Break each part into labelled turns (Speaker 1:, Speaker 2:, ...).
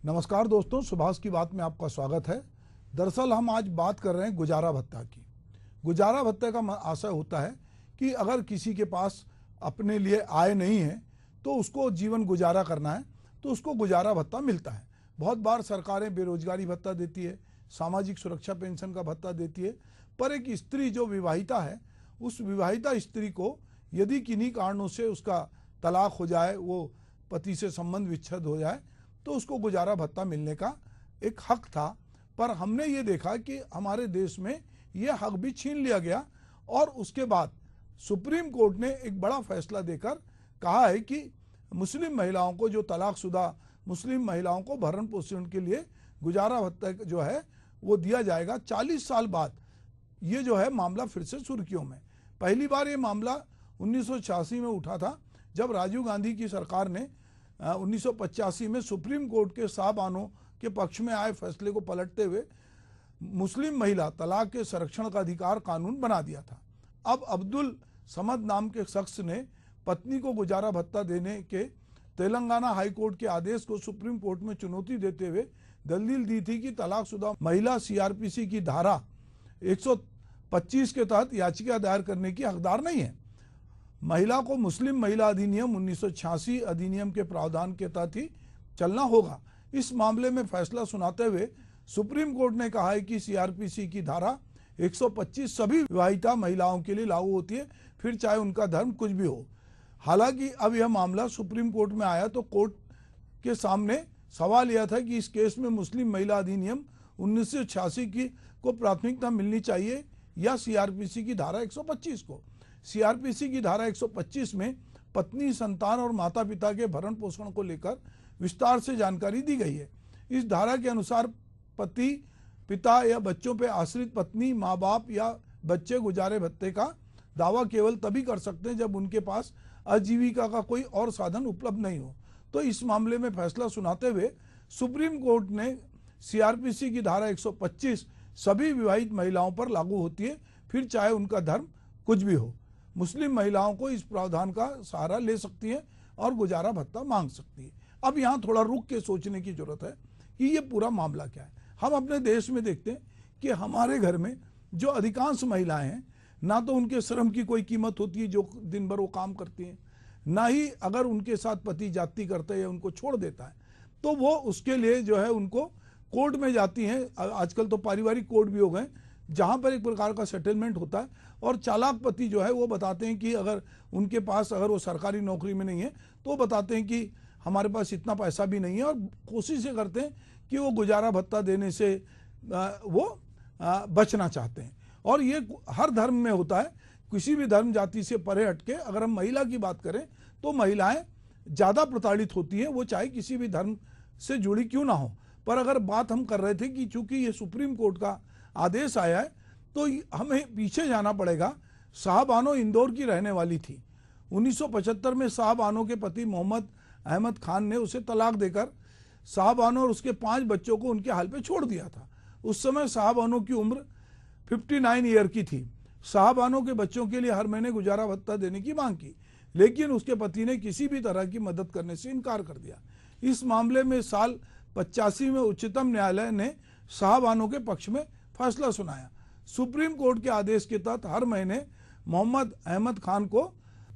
Speaker 1: नमस्कार दोस्तों, सुभाष की बात में आपका स्वागत है। दरअसल हम आज बात कर रहे हैं गुजारा भत्ता की। गुजारा भत्ते का आशय होता है कि अगर किसी के पास अपने लिए आय नहीं है तो उसको जीवन गुजारा करना है तो उसको गुजारा भत्ता मिलता है। बहुत बार सरकारें बेरोजगारी भत्ता देती है, सामाजिक सुरक्षा पेंशन का भत्ता देती है, पर एक स्त्री जो विवाहिता है उस विवाहिता स्त्री को यदि किन्हीं कारणों से उसका तलाक हो जाए, वो पति से संबंध विच्छेद हो जाए तो उसको गुजारा भत्ता मिलने का एक हक था। पर हमने ये देखा कि हमारे देश में ये हक भी छीन लिया गया और उसके बाद सुप्रीम कोर्ट ने एक बड़ा फैसला देकर कहा है कि मुस्लिम महिलाओं को, जो तलाकशुदा मुस्लिम महिलाओं को भरण पोषण के लिए गुजारा भत्ता जो है वो दिया जाएगा। 40 साल बाद ये जो है मामला फिर से सुर्खियों में। पहली बार ये मामला 1986 में उठा था, जब राजीव गांधी की सरकार ने 1985 में सुप्रीम कोर्ट के साहबानों के पक्ष में आए फैसले को पलटते हुए मुस्लिम महिला तलाक के संरक्षण का अधिकार कानून बना दिया था। अब अब्दुल समद नाम के शख्स ने पत्नी को गुजारा भत्ता देने के तेलंगाना हाई कोर्ट के आदेश को सुप्रीम कोर्ट में चुनौती देते हुए दलील दी थी कि तलाकशुदा महिला सीआरपीसी की धारा 125 के तहत याचिका दायर करने की हकदार नहीं है। महिला को मुस्लिम महिला अधिनियम 1986 अधिनियम के प्रावधान के तहत ही चलना होगा। इस मामले में फैसला सुनाते हुए सुप्रीम कोर्ट ने कहा है कि सीआरपीसी की धारा 125 सभी विवाहिता महिलाओं के लिए लागू होती है, फिर चाहे उनका धर्म कुछ भी हो। हालांकि अब यह मामला सुप्रीम कोर्ट में आया तो कोर्ट के सामने सवाल यह था कि इस केस में मुस्लिम महिला अधिनियम 1986 की को प्राथमिकता मिलनी चाहिए या सीआरपीसी की धारा 125 को। सीआरपीसी की धारा 125 में पत्नी, संतान और माता पिता के भरण पोषण को लेकर विस्तार से जानकारी दी गई है। इस धारा के अनुसार पति, पिता या बच्चों पर आश्रित पत्नी, माँ बाप या बच्चे गुजारे भत्ते का दावा केवल तभी कर सकते हैं जब उनके पास आजीविका का कोई और साधन उपलब्ध नहीं हो। तो इस मामले में फैसला सुनाते हुए सुप्रीम कोर्ट ने सीआरपीसी की धारा 125 सभी विवाहित महिलाओं पर लागू होती है, फिर चाहे उनका धर्म कुछ भी हो। मुस्लिम महिलाओं को इस प्रावधान का सहारा ले सकती है और गुजारा भत्ता मांग सकती है। अब यहाँ थोड़ा रुक के सोचने की जरूरत है कि ये पूरा मामला क्या है। हम अपने देश में देखते हैं कि हमारे घर में जो अधिकांश महिलाएं हैं, ना तो उनके श्रम की कोई कीमत होती है जो दिन भर वो काम करती हैं, ना ही अगर उनके साथ पति जाति करता है या उनको छोड़ देता है तो वो उसके लिए जो है उनको कोर्ट में जाती हैं। आजकल तो पारिवारिक कोर्ट भी हो गए जहाँ पर एक प्रकार का सेटलमेंट होता है और चालाक पति जो है वो बताते हैं कि अगर उनके पास, अगर वो सरकारी नौकरी में नहीं है तो वो बताते हैं कि हमारे पास इतना पैसा भी नहीं है, और कोशिश ये करते हैं कि वो गुजारा भत्ता देने से वो बचना चाहते हैं। और ये हर धर्म में होता है, किसी भी धर्म जाति से परे हटके अगर हम महिला की बात करें तो महिलाएं ज़्यादा प्रताड़ित होती हैं, वो चाहे किसी भी धर्म से जुड़ी क्यों ना हो। पर अगर बात हम कर रहे थे कि चूंकि ये सुप्रीम कोर्ट का आदेश आया है तो हमें पीछे जाना पड़ेगा। शाहबानो इंदौर की रहने वाली थी। 1975 में शाहबानो के पति मोहम्मद अहमद खान ने उसे तलाक देकर शाहबानो और उसके 5 बच्चों को उनके हाल पे छोड़ दिया था। उस समय शाहबानो की उम्र 59 ईयर की थी। शाहबानो के बच्चों के लिए हर महीने गुजारा भत्ता देने की मांग की, लेकिन उसके पति ने किसी भी तरह की मदद करने से इनकार कर दिया। इस मामले में साल 85 में उच्चतम न्यायालय ने शाहबानो के पक्ष में फैसला सुनाया। सुप्रीम कोर्ट के आदेश के तहत हर महीने मोहम्मद अहमद खान को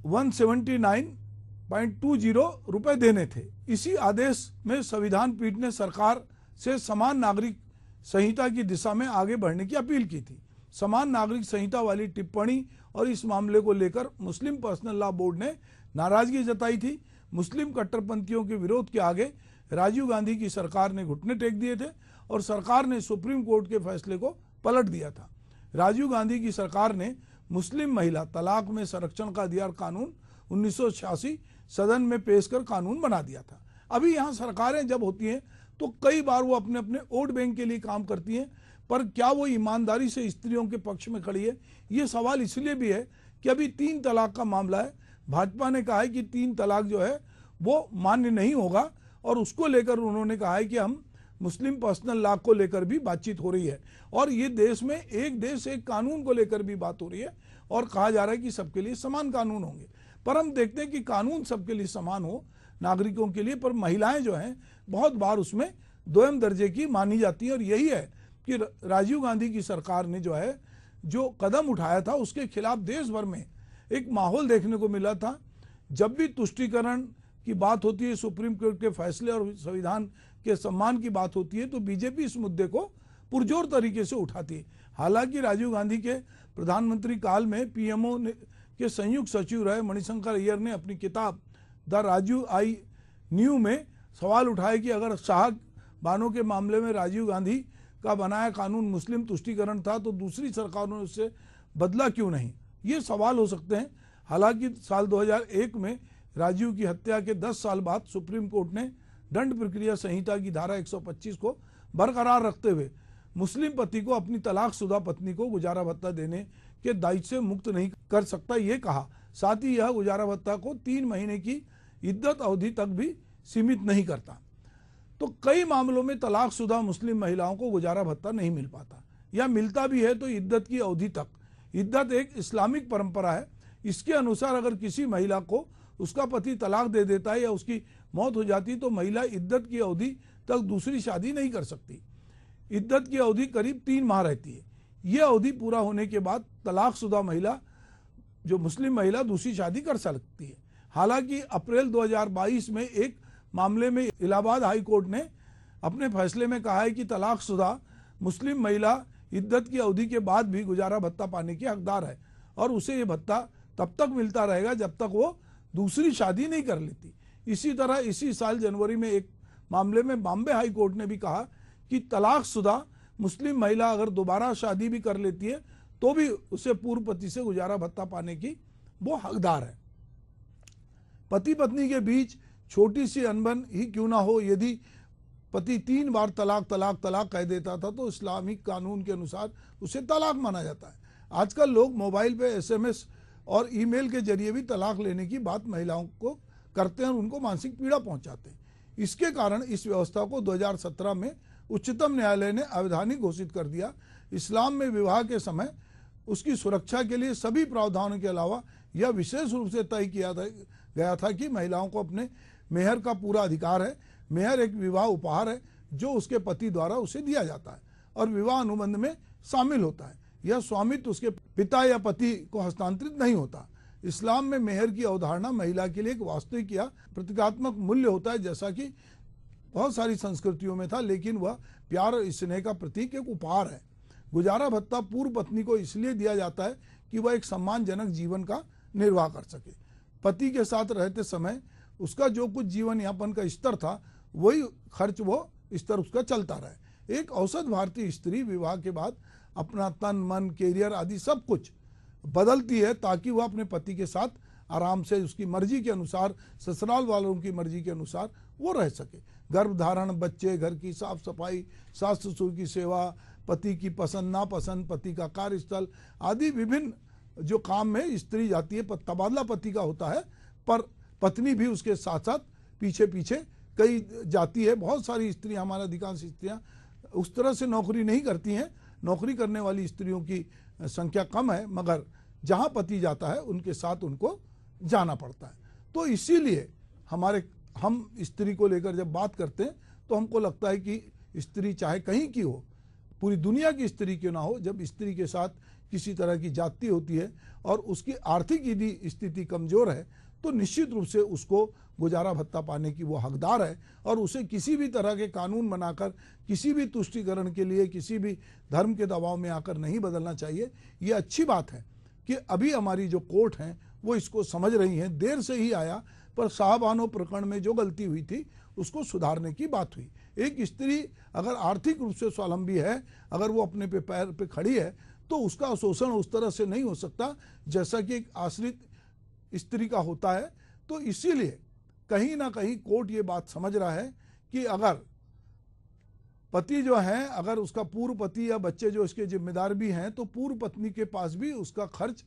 Speaker 1: 179.20 रुपए देने थे। इसी आदेश में संविधान पीठ ने सरकार से समान नागरिक संहिता की दिशा में आगे बढ़ने की अपील की थी। समान नागरिक संहिता वाली टिप्पणी और इस मामले को लेकर मुस्लिम पर्सनल लॉ बोर्ड ने नाराजगी जताई थी। मुस्लिम कट्टरपंथियों के विरोध के आगे राजीव गांधी की सरकार ने घुटने टेक दिए थे और सरकार ने सुप्रीम कोर्ट के फैसले को पलट दिया था। राजीव गांधी की सरकार ने मुस्लिम महिला तलाक में संरक्षण का अधिकार कानून 1986 सदन में पेश कर कानून बना दिया था। अभी यहाँ सरकारें जब होती हैं तो कई बार वो अपने अपने वोट बैंक के लिए काम करती हैं, पर क्या वो ईमानदारी से स्त्रियों के पक्ष में खड़ी है? ये सवाल इसलिए भी है कि अभी 3 तलाक का मामला है। भाजपा ने कहा है कि 3 तलाक जो है वो मान्य नहीं होगा और उसको लेकर उन्होंने कहा है कि हम मुस्लिम पर्सनल लॉ को लेकर भी बातचीत हो रही है और ये देश में एक देश एक कानून को लेकर भी बात हो रही है और कहा जा रहा है कि सबके लिए समान कानून होंगे। पर हम देखते हैं कि कानून सबके लिए समान हो नागरिकों के लिए, पर महिलाएं जो हैं बहुत बार उसमें दोयम दर्जे की मानी जाती है। और यही है कि राजीव गांधी की सरकार ने जो है जो कदम उठाया था उसके खिलाफ देश भर में एक माहौल देखने को मिला था। जब भी तुष्टीकरण की बात होती है, सुप्रीम कोर्ट के फैसले और संविधान के सम्मान की बात होती है, तो बीजेपी इस मुद्दे को पुरजोर तरीके से उठाती है। हालांकि राजीव गांधी के प्रधानमंत्री काल में पीएमओ के संयुक्त सचिव रहे मणिशंकर अय्यर ने अपनी किताब द राजीव आई न्यू में सवाल उठाए कि अगर शाह बानो के मामले में राजीव गांधी का बनाया कानून मुस्लिम तुष्टीकरण था तो दूसरी सरकारों ने उससे बदला क्यों नहीं, ये सवाल हो सकते हैं। हालांकि साल 2001 में राजीव की हत्या के 10 साल बाद सुप्रीम कोर्ट ने दंड प्रक्रिया संहिता की धारा 125 को बरकरार रखते हुए मुस्लिम पति को अपनी तलाकशुदा पत्नी को गुजारा भत्ता देने के दायित्व से मुक्त नहीं कर सकता, ये कहा। साथ ही यह गुजारा भत्ता को 3 महीने की इद्दत अवधि तक भी सीमित नहीं करता। तो कई मामलों में तलाकशुदा मुस्लिम महिलाओं को गुजारा भत्ता नहीं मिल पाता, या मिलता भी है तो इद्दत की अवधि तक। इद्दत एक इस्लामिक परंपरा है। इसके अनुसार अगर किसी महिला को उसका पति तलाक दे देता है या उसकी मौत हो जाती तो महिला इद्दत की अवधि तक दूसरी शादी नहीं कर सकती। इद्दत की अवधि करीब 3 माह रहती है। यह अवधि पूरा होने के बाद तलाकशुदा महिला जो मुस्लिम महिला दूसरी शादी कर सकती है। हालांकि अप्रैल 2022 में एक मामले में इलाहाबाद हाई कोर्ट ने अपने फैसले में कहा है कि तलाकशुदा मुस्लिम महिला इद्दत की अवधि के बाद भी गुजारा भत्ता पाने की हकदार है और उसे ये भत्ता तब तक मिलता रहेगा जब तक वो दूसरी शादी नहीं कर लेती। इसी तरह इसी साल जनवरी में एक मामले में बॉम्बे हाई कोर्ट ने भी कहा कि तलाकशुदा मुस्लिम महिला अगर दोबारा शादी भी कर लेती है तो भी उसे पूर्व पति से गुजारा भत्ता पाने की वो हकदार है। पति पत्नी के बीच छोटी सी अनबन ही क्यों ना हो, यदि पति 3 बार तलाक तलाक तलाक कह देता था तो इस्लामिक कानून के अनुसार उसे तलाक माना जाता है। आजकल लोग मोबाइल पे SMS और ईमेल के जरिए भी तलाक लेने की बात महिलाओं को करते हैं और उनको मानसिक पीड़ा पहुंचाते हैं। इसके कारण इस व्यवस्था को 2017 में उच्चतम न्यायालय ने अवैधानिक घोषित कर दिया। इस्लाम में विवाह के समय उसकी सुरक्षा के लिए सभी प्रावधानों के अलावा यह विशेष रूप से तय किया गया था कि महिलाओं को अपने मेहर का पूरा अधिकार है। मेहर एक विवाह उपहार है जो उसके पति द्वारा उसे दिया जाता है और विवाह अनुबंध में शामिल होता है। यह स्वामित्व उसके पिता या पति को हस्तांतरित नहीं होता। इस्लाम में मेहर की अवधारणा महिला के लिए एक वास्तविक या प्रतीकात्मक मूल्य होता है, जैसा कि बहुत सारी संस्कृतियों में था, लेकिन वह प्यार और स्नेह का प्रतीक एक उपहार है। गुजारा भत्ता पूर्व पत्नी को इसलिए दिया जाता है कि वह एक सम्मानजनक जीवन का निर्वाह कर सके। पति के साथ रहते समय उसका जो कुछ जीवन यापन का स्तर था वही खर्च वो स्तर उसका चलता रहे। एक औसत भारतीय स्त्री विवाह के बाद अपना तन मन कैरियर आदि सब कुछ बदलती है ताकि वह अपने पति के साथ आराम से उसकी मर्जी के अनुसार, ससुराल वालों की मर्जी के अनुसार वो रह सके। गर्भधारण, बच्चे, घर की साफ सफाई, सास ससुर की सेवा, पति की पसंद नापसंद, पति का कार्यस्थल आदि विभिन्न जो काम में स्त्री जाती है। तबादला पति का होता है पर पत्नी भी उसके साथ साथ पीछे पीछे कई जाती है। बहुत सारी स्त्रियां, हमारा अधिकांश स्त्रियां उस तरह से नौकरी नहीं करती हैं। नौकरी करने वाली स्त्रियों की संख्या कम है, मगर जहां पति जाता है उनके साथ उनको जाना पड़ता है। तो इसीलिए हम स्त्री को लेकर जब बात करते हैं तो हमको लगता है कि स्त्री चाहे कहीं की हो, पूरी दुनिया की स्त्री क्यों ना हो, जब स्त्री के साथ किसी तरह की जाति होती है और उसकी आर्थिक यदि स्थिति कमजोर है तो निश्चित रूप से उसको गुजारा भत्ता पाने की वो हकदार है और उसे किसी भी तरह के कानून बनाकर किसी भी तुष्टीकरण के लिए किसी भी धर्म के दबाव में आकर नहीं बदलना चाहिए। ये अच्छी बात है कि अभी हमारी जो कोर्ट हैं वो इसको समझ रही हैं। देर से ही आया पर शाहबानो प्रकरण में जो गलती हुई थी उसको सुधारने की बात हुई। एक स्त्री अगर आर्थिक रूप से स्वावलंबी है, अगर वो अपने पैर पे खड़ी है तो उसका शोषण उस तरह से नहीं हो सकता जैसा कि एक आश्रित स्त्री का होता है। तो इसीलिए कहीं ना कहीं कोर्ट ये बात समझ रहा है कि अगर पति जो है, अगर उसका पूर्व पति या बच्चे जो इसके जिम्मेदार भी हैं तो पूर्व पत्नी के पास भी उसका खर्च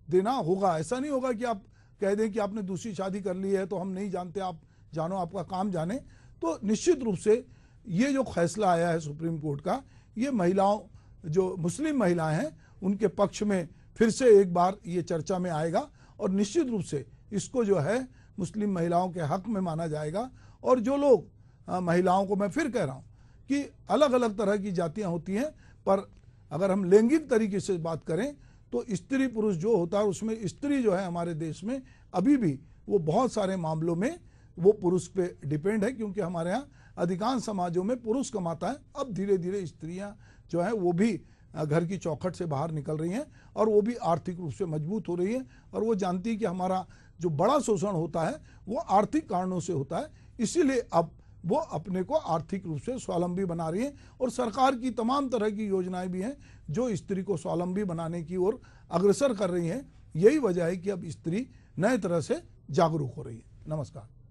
Speaker 1: देना होगा। ऐसा नहीं होगा कि आप कह दें कि आपने दूसरी शादी कर ली है तो हम नहीं जानते, आप जानो, आपका काम जाने। तो निश्चित रूप से ये जो फैसला आया है सुप्रीम कोर्ट का, ये महिलाओं जो मुस्लिम महिलाएं हैं उनके पक्ष में फिर से एक बार ये चर्चा में आएगा और निश्चित रूप से इसको जो है मुस्लिम महिलाओं के हक में माना जाएगा। और जो लोग महिलाओं को, मैं फिर कह रहा हूँ, कि अलग अलग तरह की जातियां होती हैं, पर अगर हम लैंगिक तरीके से बात करें तो स्त्री पुरुष जो होता है उसमें स्त्री जो है हमारे देश में अभी भी वो बहुत सारे मामलों में वो पुरुष पे डिपेंड है, क्योंकि हमारे यहाँ अधिकांश समाजों में पुरुष कमाता है। अब धीरे धीरे स्त्रियां जो है वो भी घर की चौखट से बाहर निकल रही हैं और वो भी आर्थिक रूप से मजबूत हो रही है, और वो जानती है कि हमारा जो बड़ा शोषण होता है वो आर्थिक कारणों से होता है, इसीलिए अब वो अपने को आर्थिक रूप से स्वावलंबी बना रही है। और सरकार की तमाम तरह की योजनाएं भी हैं जो स्त्री को स्वावलंबी बनाने की ओर अग्रसर कर रही हैं। यही वजह है कि अब स्त्री नए तरह से जागरूक हो रही है। नमस्कार।